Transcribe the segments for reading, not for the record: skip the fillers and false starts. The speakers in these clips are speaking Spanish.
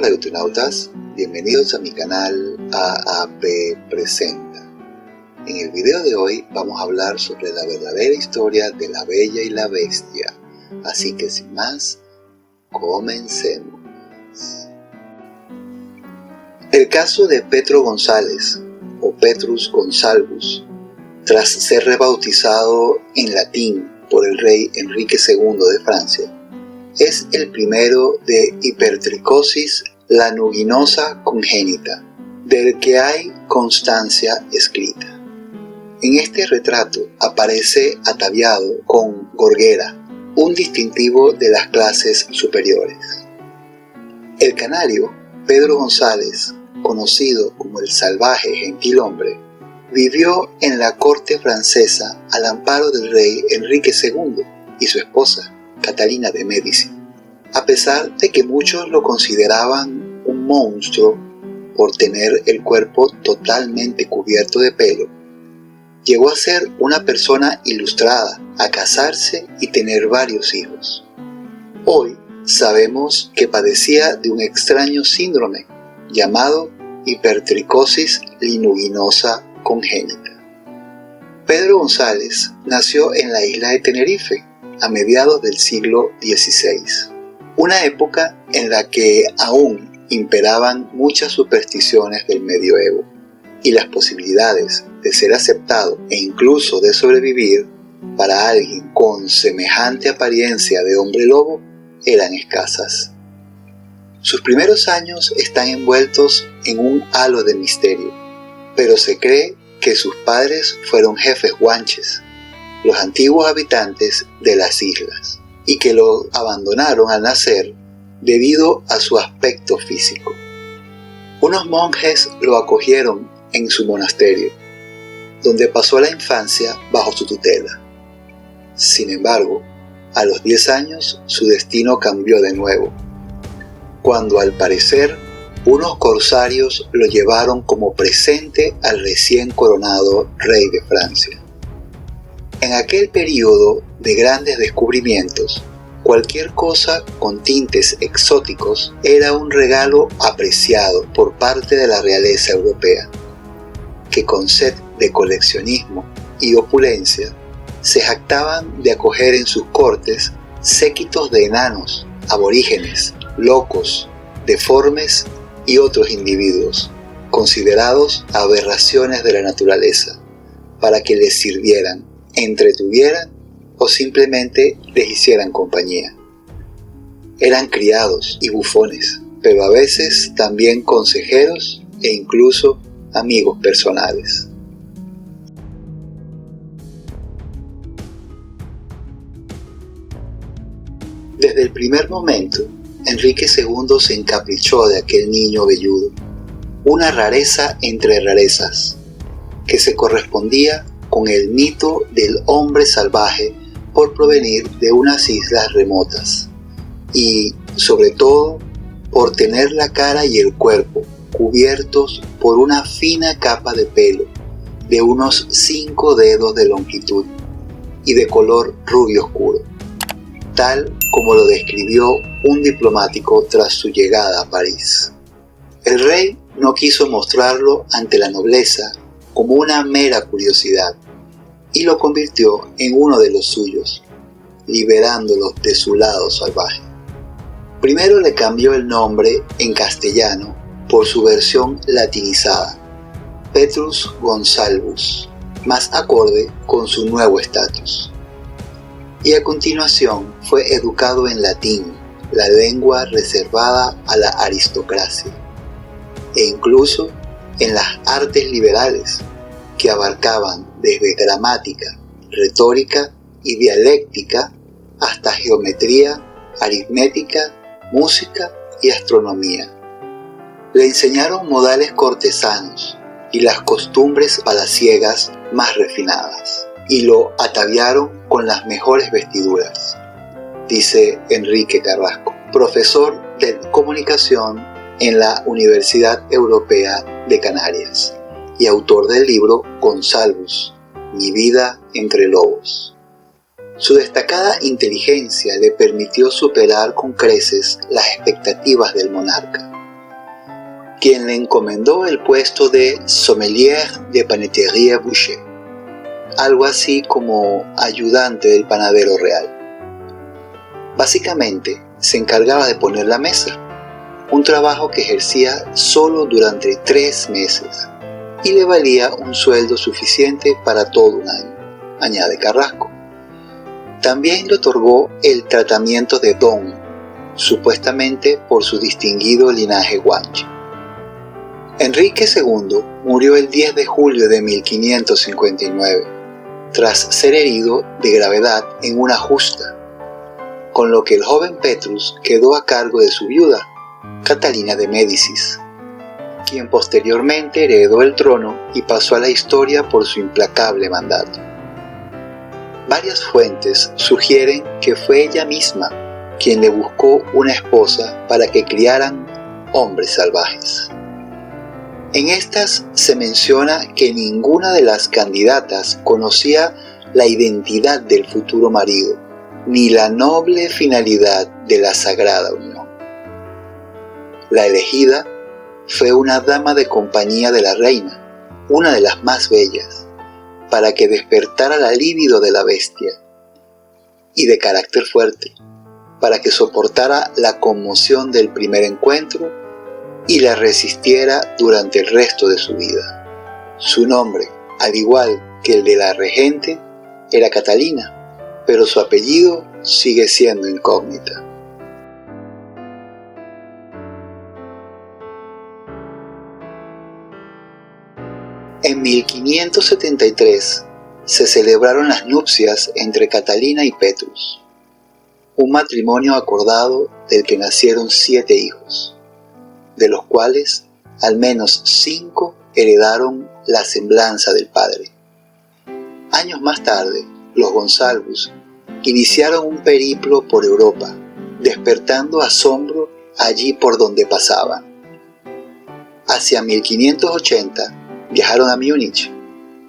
Hola eutonautas, bienvenidos a mi canal AAP Presenta. En el video de hoy vamos a hablar sobre la verdadera historia de La Bella y la Bestia, así que sin más, comencemos. El caso de Petro González, o Petrus Gonsalvus, tras ser rebautizado en latín por el rey Enrique II de Francia, es el primero de hipertricosis lanuginosa congénita, del que hay constancia escrita. En este retrato aparece ataviado con gorguera, un distintivo de las clases superiores. El canario, Pedro González, conocido como el salvaje gentilhombre, vivió en la corte francesa al amparo del rey Enrique II y su esposa, Catalina de Médici. A pesar de que muchos lo consideraban un monstruo por tener el cuerpo totalmente cubierto de pelo, llegó a ser una persona ilustrada, a casarse y tener varios hijos. Hoy sabemos que padecía de un extraño síndrome llamado hipertricosis lanuginosa congénita. Pedro González nació en la isla de Tenerife a mediados del siglo XVI, una época en la que aún imperaban muchas supersticiones del medioevo, y las posibilidades de ser aceptado e incluso de sobrevivir para alguien con semejante apariencia de hombre lobo eran escasas. Sus primeros años están envueltos en un halo de misterio, pero se cree que sus padres fueron jefes guanches, los antiguos habitantes de las islas, y que lo abandonaron al nacer debido a su aspecto físico. Unos monjes lo acogieron en su monasterio, donde pasó la infancia bajo su tutela. Sin embargo, a los 10 años su destino cambió de nuevo, cuando al parecer unos corsarios lo llevaron como presente al recién coronado rey de Francia. En aquel período de grandes descubrimientos, cualquier cosa con tintes exóticos era un regalo apreciado por parte de la realeza europea, que con sed de coleccionismo y opulencia se jactaban de acoger en sus cortes séquitos de enanos, aborígenes, locos, deformes y otros individuos, considerados aberraciones de la naturaleza, para que les sirvieran, entretuvieran o simplemente les hicieran compañía. Eran criados y bufones, pero a veces también consejeros e incluso amigos personales. Desde el primer momento, Enrique II se encaprichó de aquel niño velludo, una rareza entre rarezas, que se correspondía con el mito del hombre salvaje por provenir de unas islas remotas y, sobre todo, por tener la cara y el cuerpo cubiertos por una fina capa de pelo de unos 5 dedos de longitud y de color rubio oscuro, tal como lo describió un diplomático tras su llegada a París. El rey no quiso mostrarlo ante la nobleza como una mera curiosidad y lo convirtió en uno de los suyos, liberándolo de su lado salvaje. Primero le cambió el nombre en castellano por su versión latinizada, Petrus Gonsalvus, más acorde con su nuevo estatus. Y a continuación fue educado en latín, la lengua reservada a la aristocracia, e incluso en las artes liberales, que abarcaban desde gramática, retórica y dialéctica hasta geometría, aritmética, música y astronomía. Le enseñaron modales cortesanos y las costumbres palaciegas más refinadas, y lo ataviaron con las mejores vestiduras, dice Enrique Carrasco, profesor de comunicación en la Universidad Europea de Canarias y autor del libro Gonsalvus, Mi vida entre lobos. Su destacada inteligencia le permitió superar con creces las expectativas del monarca, quien le encomendó el puesto de sommelier de paneterie boucher, algo así como ayudante del panadero real. Básicamente, se encargaba de poner la mesa, un trabajo que ejercía solo durante 3 meses y le valía un sueldo suficiente para todo un año, añade Carrasco. También le otorgó el tratamiento de Don, supuestamente por su distinguido linaje guanche. Enrique II murió el 10 de julio de 1559, tras ser herido de gravedad en una justa, con lo que el joven Petrus quedó a cargo de su viuda, Catalina de Médicis, quien posteriormente heredó el trono y pasó a la historia por su implacable mandato. Varias fuentes sugieren que fue ella misma quien le buscó una esposa para que criaran hombres salvajes. En estas se menciona que ninguna de las candidatas conocía la identidad del futuro marido, ni la noble finalidad de la sagrada unión. La elegida fue una dama de compañía de la reina, una de las más bellas, para que despertara la libido de la bestia, y de carácter fuerte, para que soportara la conmoción del primer encuentro y la resistiera durante el resto de su vida. Su nombre, al igual que el de la regente, era Catalina, pero su apellido sigue siendo incógnita. En 1573 se celebraron las nupcias entre Catalina y Petrus, un matrimonio acordado del que nacieron 7 hijos, de los cuales al menos 5 heredaron la semblanza del padre. Años más tarde, los Gonsalvus iniciaron un periplo por Europa, despertando asombro allí por donde pasaban. Hacia 1580 viajaron a Múnich,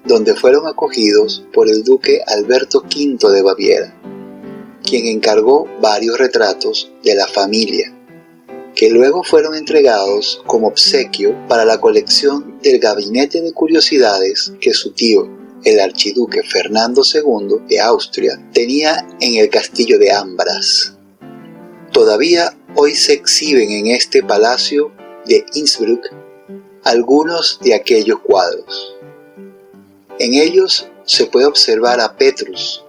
donde fueron acogidos por el duque Alberto V de Baviera, quien encargó varios retratos de la familia, que luego fueron entregados como obsequio para la colección del gabinete de curiosidades que su tío, el archiduque Fernando II de Austria, tenía en el castillo de Ambras. Todavía hoy se exhiben en este palacio de Innsbruck algunos de aquellos cuadros. En ellos se puede observar a Petrus,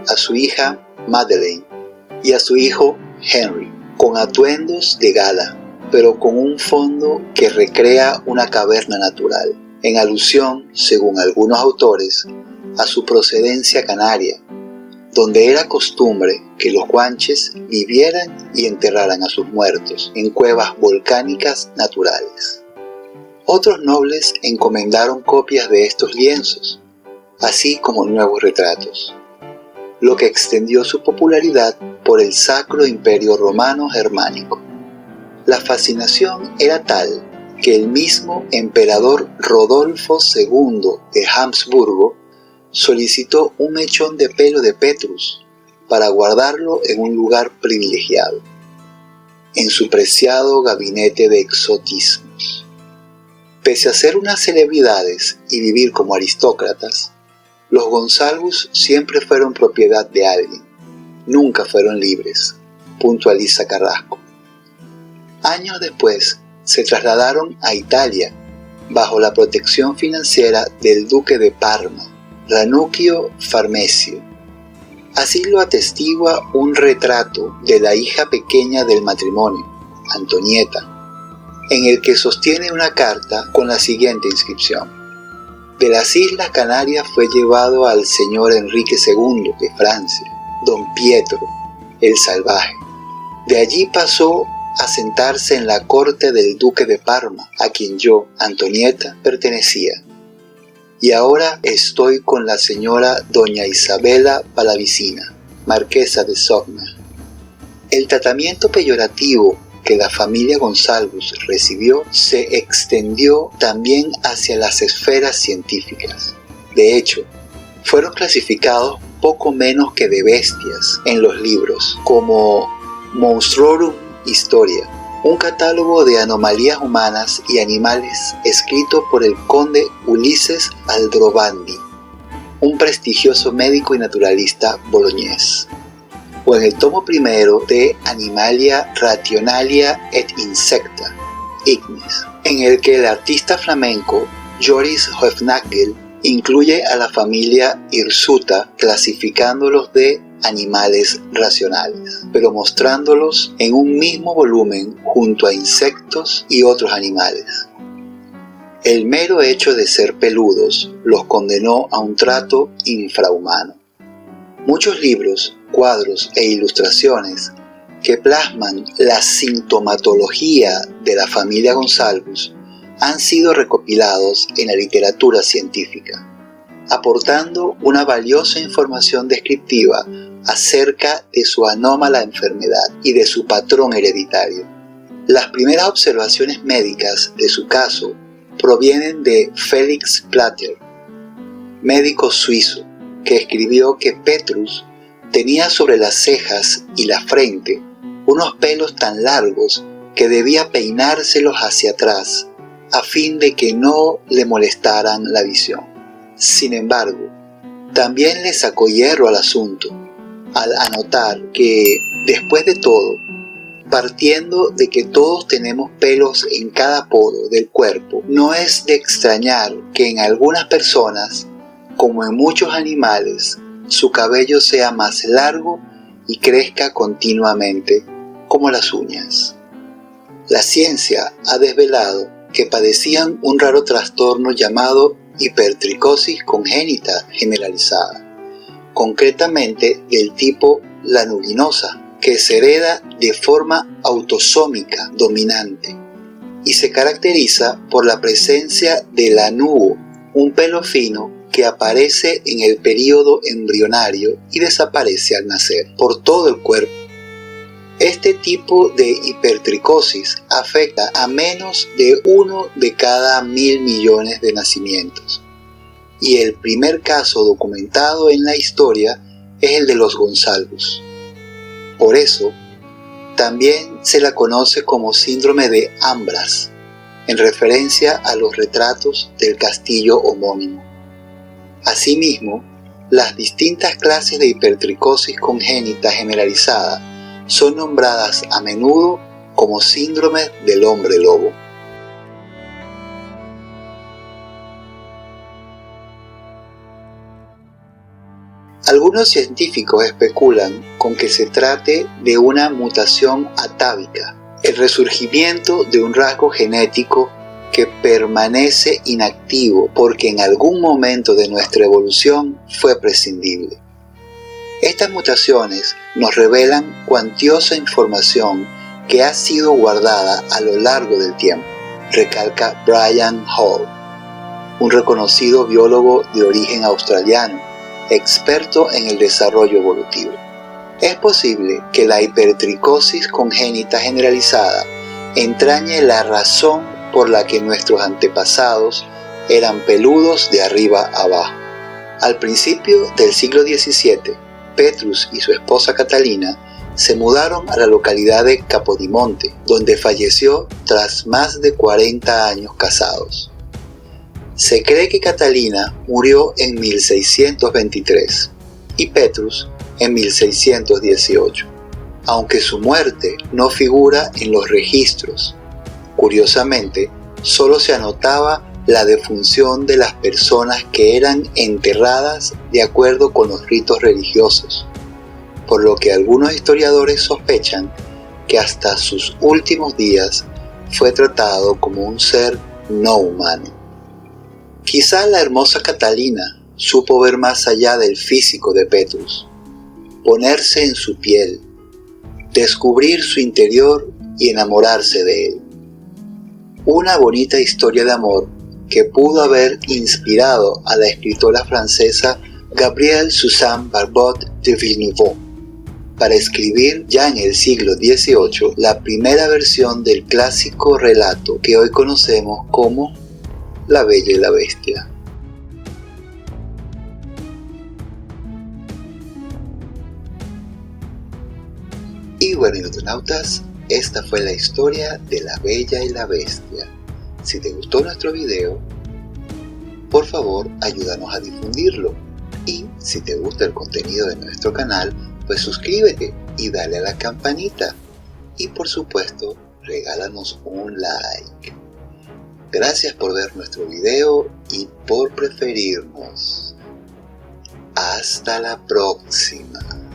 a su hija Madeleine y a su hijo Henry, con atuendos de gala, pero con un fondo que recrea una caverna natural, en alusión, según algunos autores, a su procedencia canaria, donde era costumbre que los guanches vivieran y enterraran a sus muertos en cuevas volcánicas naturales. Otros nobles encomendaron copias de estos lienzos, así como nuevos retratos, lo que extendió su popularidad por el Sacro Imperio Romano Germánico. La fascinación era tal que el mismo emperador Rodolfo II de Habsburgo solicitó un mechón de pelo de Petrus para guardarlo en un lugar privilegiado, en su preciado gabinete de exotismos. Pese a ser unas celebridades y vivir como aristócratas, los Gonsalvus siempre fueron propiedad de alguien, nunca fueron libres, puntualiza Carrasco. Años después se trasladaron a Italia bajo la protección financiera del duque de Parma, Ranuccio Farnesio. Así lo atestigua un retrato de la hija pequeña del matrimonio, Antonieta, en el que sostiene una carta con la siguiente inscripción: de las Islas Canarias fue llevado al señor Enrique II de Francia, don Pietro, el Salvaje. De allí pasó a sentarse en la corte del duque de Parma, a quien yo, Antonieta, pertenecía. Y ahora estoy con la señora doña Isabela Palavicina, marquesa de Sogna. El tratamiento peyorativo que la familia Gonsalvus recibió se extendió también hacia las esferas científicas. De hecho, fueron clasificados poco menos que de bestias en los libros, como Monstrorum Historia, un catálogo de anomalías humanas y animales escrito por el conde Ulises Aldrovandi, un prestigioso médico y naturalista boloñés. O en el tomo primero de Animalia Rationalia et Insecta, Ignis, en el que el artista flamenco Joris Hoefnagel incluye a la familia Hirsuta clasificándolos de animales racionales, pero mostrándolos en un mismo volumen junto a insectos y otros animales. El mero hecho de ser peludos los condenó a un trato infrahumano. Muchos libros, cuadros e ilustraciones que plasman la sintomatología de la familia Gonsalvus han sido recopilados en la literatura científica, aportando una valiosa información descriptiva acerca de su anómala enfermedad y de su patrón hereditario. Las primeras observaciones médicas de su caso provienen de Felix Plater, médico suizo, que escribió que Petrus tenía sobre las cejas y la frente unos pelos tan largos que debía peinárselos hacia atrás a fin de que no le molestaran la visión. Sin embargo, también le sacó hierro al asunto al anotar que, después de todo, partiendo de que todos tenemos pelos en cada poro del cuerpo, no es de extrañar que en algunas personas, como en muchos animales, su cabello sea más largo y crezca continuamente, como las uñas. La ciencia ha desvelado que padecían un raro trastorno llamado hipertricosis congénita generalizada, concretamente del tipo lanuginosa, que se hereda de forma autosómica dominante y se caracteriza por la presencia de lanugo, un pelo fino que aparece en el período embrionario y desaparece al nacer por todo el cuerpo. Este tipo de hipertricosis afecta a menos de 1 de cada 1.000 millones de nacimientos, y el primer caso documentado en la historia es el de los Gonsalvus. Por eso, también se la conoce como síndrome de Ambras, en referencia a los retratos del castillo homónimo. Asimismo, las distintas clases de hipertricosis congénita generalizada son nombradas a menudo como síndrome del hombre lobo. Algunos científicos especulan con que se trate de una mutación atávica, el resurgimiento de un rasgo genético que permanece inactivo porque en algún momento de nuestra evolución fue prescindible. Estas mutaciones nos revelan cuantiosa información que ha sido guardada a lo largo del tiempo, recalca Brian Hall, un reconocido biólogo de origen australiano, experto en el desarrollo evolutivo. Es posible que la hipertricosis congénita generalizada entrañe la razón por la que nuestros antepasados eran peludos de arriba abajo. Al principio del siglo XVII, Petrus y su esposa Catalina se mudaron a la localidad de Capodimonte, donde falleció tras más de 40 años casados. Se cree que Catalina murió en 1623 y Petrus en 1618, aunque su muerte no figura en los registros. Curiosamente, solo se anotaba la defunción de las personas que eran enterradas de acuerdo con los ritos religiosos, por lo que algunos historiadores sospechan que hasta sus últimos días fue tratado como un ser no humano. Quizá la hermosa Catalina supo ver más allá del físico de Petrus, ponerse en su piel, descubrir su interior y enamorarse de él. Una bonita historia de amor que pudo haber inspirado a la escritora francesa Gabrielle Suzanne Barbot de Villeneuve para escribir ya en el siglo XVIII la primera versión del clásico relato que hoy conocemos como La Bella y la Bestia. Y bueno, internautas, Esta fue la historia de La Bella y la Bestia. Si te gustó nuestro video, por favor ayúdanos a difundirlo. Y si te gusta el contenido de nuestro canal, pues suscríbete y dale a la campanita. Y por supuesto, regálanos un like. Gracias por ver nuestro video y por preferirnos. Hasta la próxima.